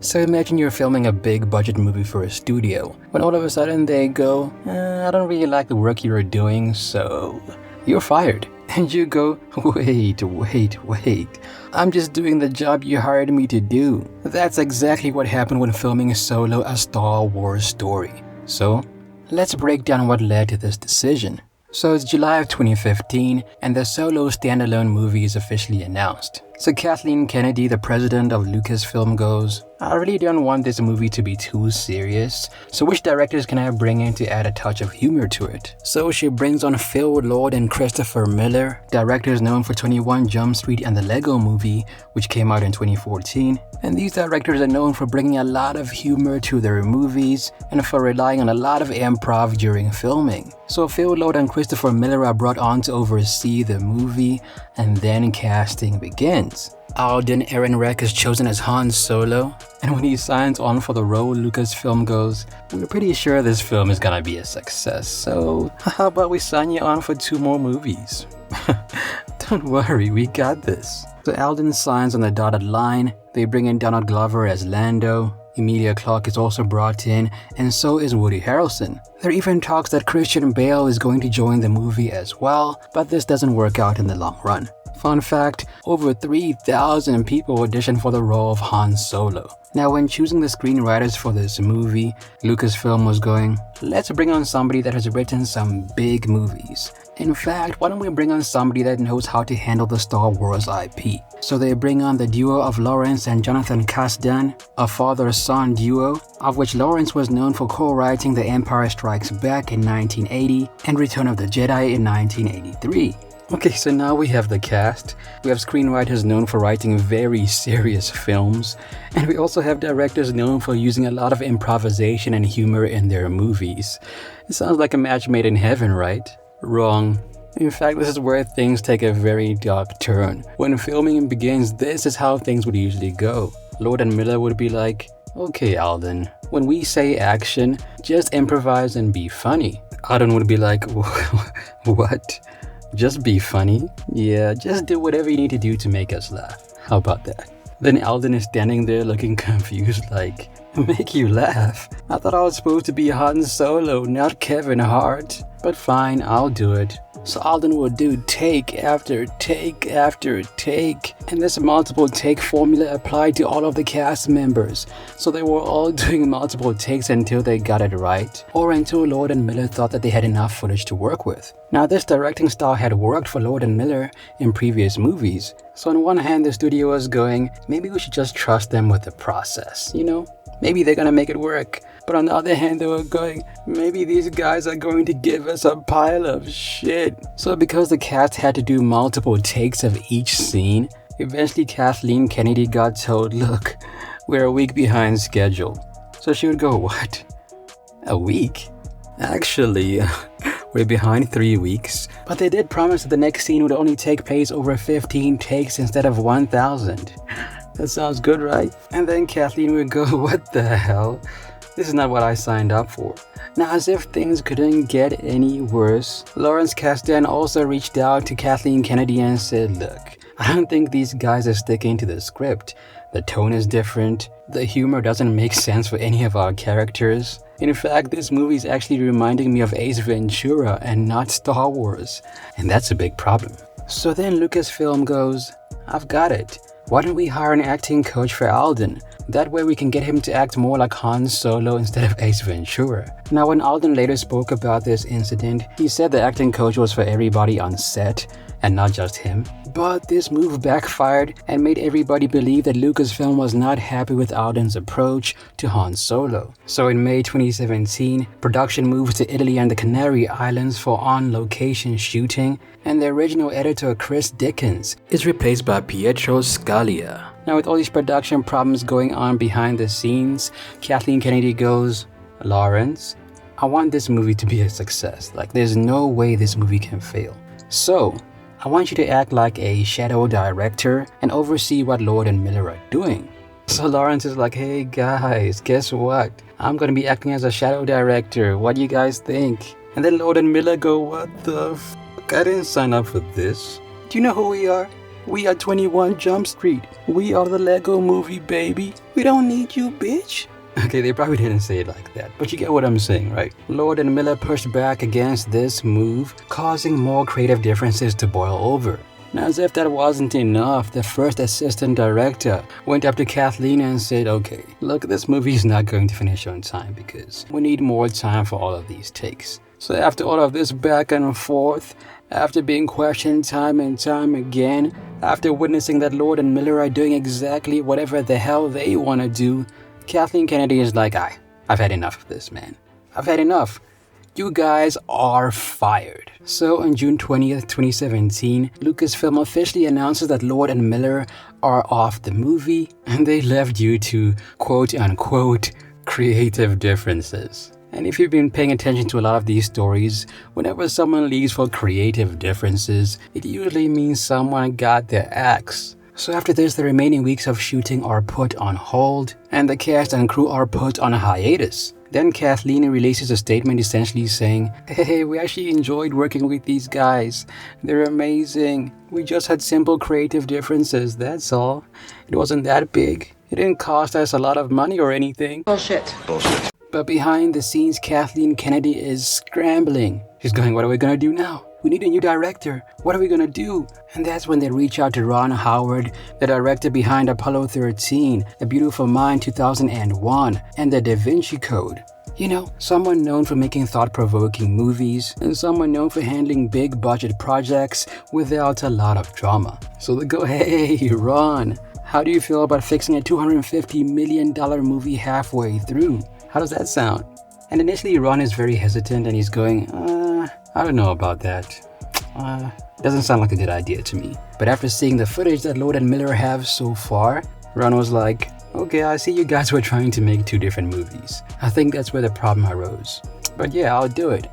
So imagine you're filming a big budget movie for a studio, when all of a sudden they go, I don't really like the work you're doing, so you're fired. And you go, wait, I'm just doing the job you hired me to do. That's exactly what happened when filming Solo: A Star Wars Story. So, let's break down what led to this decision. So it's July of 2015, and the Solo standalone movie is officially announced. So Kathleen Kennedy, the president of Lucasfilm, goes, I really don't want this movie to be too serious, so which directors can I bring in to add a touch of humor to it? So she brings on Phil Lord and Christopher Miller, directors known for 21 Jump Street and the Lego Movie, which came out in 2014. And these directors are known for bringing a lot of humor to their movies and for relying on a lot of improv during filming. So Phil Lord and Christopher Miller are brought on to oversee the movie, and then casting begins. Alden Ehrenreich is chosen as Han Solo, and when he signs on for the role, Lucasfilm goes, we're pretty sure this film is gonna be a success, so how about we sign you on for 2 more movies? Don't worry, we got this. So Alden signs on the dotted line, they bring in Donald Glover as Lando, Emilia Clarke is also brought in, and so is Woody Harrelson. There are even talks that Christian Bale is going to join the movie as well, but this doesn't work out in the long run. Fun fact, over 3,000 people auditioned for the role of Han Solo. Now when choosing the screenwriters for this movie, Lucasfilm was going, let's bring on somebody that has written some big movies. In fact, why don't we bring on somebody that knows how to handle the Star Wars IP? So they bring on the duo of Lawrence and Jonathan Kasdan, a father-son duo, of which Lawrence was known for co-writing The Empire Strikes Back in 1980 and Return of the Jedi in 1983. Okay, so now we have the cast, we have screenwriters known for writing very serious films, and we also have directors known for using a lot of improvisation and humor in their movies. It sounds like a match made in heaven, right? Wrong. In fact, this is where things take a very dark turn. When filming begins, this is how things would usually go. Lord and Miller would be like, okay Alden, when we say action, just improvise and be funny. Alden would be like, what? Just be funny? Yeah, just do whatever you need to do to make us laugh. How about that? Then Alden is standing there looking confused like, make you laugh? I thought I was supposed to be Han Solo, not Kevin Hart. But fine, I'll do it. So Alden would do take after take after take, and this multiple take formula applied to all of the cast members. So they were all doing multiple takes until they got it right, or until Lord and Miller thought that they had enough footage to work with. Now this directing style had worked for Lord and Miller in previous movies, so on one hand the studio was going, maybe we should just trust them with the process, you know? Maybe they're gonna make it work. But on the other hand, they were going, maybe these guys are going to give us a pile of shit. So because the cast had to do multiple takes of each scene, eventually Kathleen Kennedy got told, look, we're a week behind schedule. So she would go, what? A week? Actually, we're behind 3 weeks. But they did promise that the next scene would only take place over 15 takes instead of 1,000. That sounds good, right? And then Kathleen would go, what the hell? This is not what I signed up for. Now, as if things couldn't get any worse, Lawrence Kasdan also reached out to Kathleen Kennedy and said, look, I don't think these guys are sticking to the script. The tone is different, the humor doesn't make sense for any of our characters. In fact, this movie is actually reminding me of Ace Ventura and not Star Wars, and that's a big problem. So then Lucasfilm goes, I've got it. Why don't we hire an acting coach for Alden? That way we can get him to act more like Han Solo instead of Ace Ventura. Now when Alden later spoke about this incident, he said the acting coach was for everybody on set and not just him. But this move backfired and made everybody believe that Lucasfilm was not happy with Alden's approach to Han Solo. So in May 2017, production moved to Italy and the Canary Islands for on-location shooting, and the original editor Chris Dickens is replaced by Pietro Scalia. Now with all these production problems going on behind the scenes, Kathleen Kennedy goes, Lawrence, I want this movie to be a success. Like there's no way this movie can fail. So I want you to act like a shadow director and oversee what Lord and Miller are doing. So Lawrence is like, hey guys, guess what? I'm gonna be acting as a shadow director. What do you guys think? And then Lord and Miller go, what the f***? I didn't sign up for this. Do you know who we are? We are 21 Jump Street. We are the Lego movie, baby. We don't need you, bitch. Okay, they probably didn't say it like that, but you get what I'm saying, right? Lord and Miller pushed back against this move, causing more creative differences to boil over. Now, as if that wasn't enough, the first assistant director went up to Kathleen and said, okay, look, this movie is not going to finish on time because we need more time for all of these takes. So after all of this back and forth, after being questioned time and time again, after witnessing that Lord and Miller are doing exactly whatever the hell they want to do, Kathleen Kennedy is like, I've had enough of this, man. I've had enough. You guys are fired. So on June 20th, 2017, Lucasfilm officially announces that Lord and Miller are off the movie, and they left due to quote-unquote creative differences. And if you've been paying attention to a lot of these stories, whenever someone leaves for creative differences, it usually means someone got their axe. So after this, the remaining weeks of shooting are put on hold, and the cast and crew are put on a hiatus. Then Kathleen releases a statement essentially saying, hey, we actually enjoyed working with these guys. They're amazing. We just had simple creative differences, that's all. It wasn't that big. It didn't cost us a lot of money or anything. Bullshit. But behind the scenes, Kathleen Kennedy is scrambling. She's going, what are we gonna do now? We need a new director. What are we gonna do? And that's when they reach out to Ron Howard, the director behind Apollo 13, A Beautiful Mind 2001, and The Da Vinci Code. You know, someone known for making thought-provoking movies, and someone known for handling big-budget projects without a lot of drama. So they go, hey, Ron, how do you feel about fixing a $250 million movie halfway through? How does that sound? And initially, Ron is very hesitant and he's going, I don't know about that. Doesn't sound like a good idea to me. But after seeing the footage that Lord and Miller have so far, Ron was like, okay, I see you guys were trying to make two different movies. I think that's where the problem arose. But yeah, I'll do it.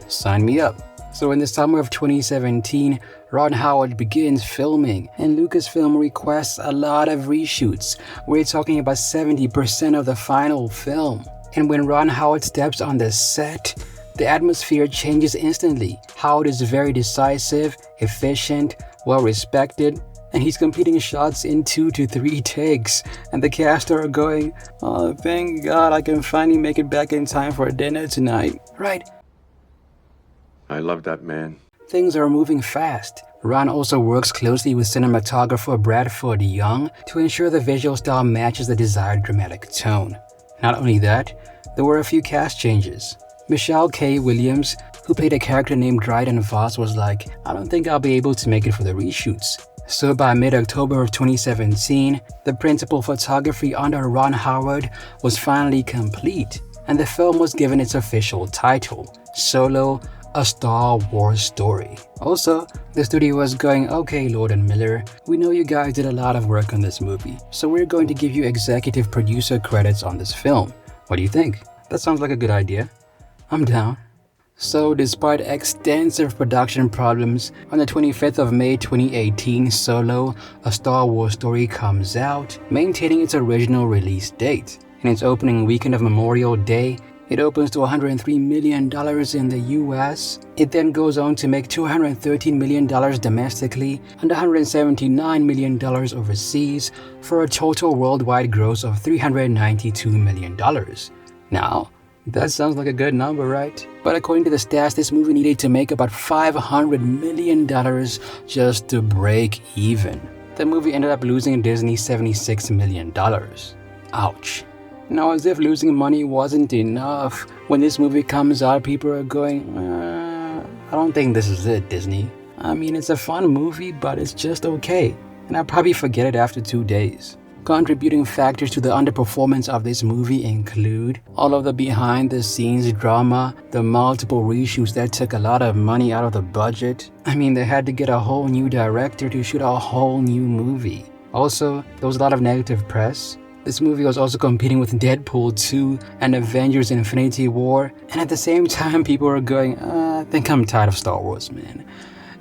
Sign me up. So in the summer of 2017, Ron Howard begins filming, and Lucasfilm requests a lot of reshoots. We're talking about 70% of the final film. And when Ron Howard steps on the set, the atmosphere changes instantly. Howard is very decisive, efficient, well-respected, and he's completing shots in 2 to 3 takes. And the cast are going, oh, thank God I can finally make it back in time for dinner tonight. Right? I love that man. Things are moving fast. Ron also works closely with cinematographer Bradford Young to ensure the visual style matches the desired dramatic tone. Not only that, there were a few cast changes. Michelle K. Williams, who played a character named Dryden Voss, was like, I don't think I'll be able to make it for the reshoots. So by mid-October of 2017, the principal photography under Ron Howard was finally complete, and the film was given its official title, Solo: A Star Wars Story. Also, the studio was going, okay, Lord and Miller, we know you guys did a lot of work on this movie, so we're going to give you executive producer credits on this film. What do you think? That sounds like a good idea. I'm down. So, despite extensive production problems, on the 25th of May 2018, Solo: A Star Wars Story comes out, maintaining its original release date. In its opening weekend of Memorial Day, it opens to $103 million in the US. It then goes on to make $213 million domestically and $179 million overseas, for a total worldwide gross of $392 million. Now, that sounds like a good number, right? But according to the stats, this movie needed to make about $500 million just to break even. The movie ended up losing Disney $76 million. Ouch. Now, as if losing money wasn't enough, when this movie comes out, people are going, I don't think this is it, Disney. I mean, it's a fun movie, but it's just okay. And I'll probably forget it after 2 days. Contributing factors to the underperformance of this movie include all of the behind-the-scenes drama, the multiple reshoots that took a lot of money out of the budget. I mean, they had to get a whole new director to shoot a whole new movie. Also, there was a lot of negative press. This movie was also competing with Deadpool 2 and Avengers Infinity War, and at the same time people were going, I think I'm tired of Star Wars, man.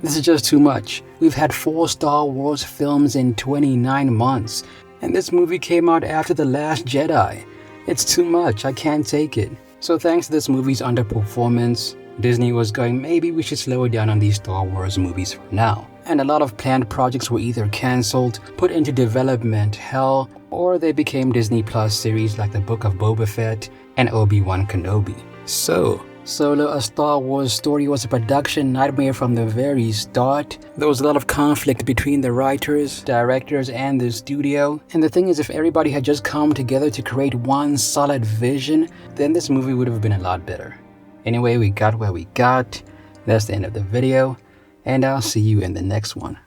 This is just too much. We've had 4 Star Wars films in 29 months. And this movie came out after The Last Jedi. It's too much, I can't take it. So thanks to this movie's underperformance, Disney was going, maybe we should slow down on these Star Wars movies for now. and a lot of planned projects were either cancelled, put into development hell, or they became Disney Plus series like The Book of Boba Fett and Obi-Wan Kenobi. So, Solo, a Star Wars story, was a production nightmare from the very start. There was a lot of conflict between the writers, directors, and the studio. And the thing is, if everybody had just come together to create one solid vision, then this movie would have been a lot better. Anyway, we got what we got. That's the end of the video, and I'll see you in the next one.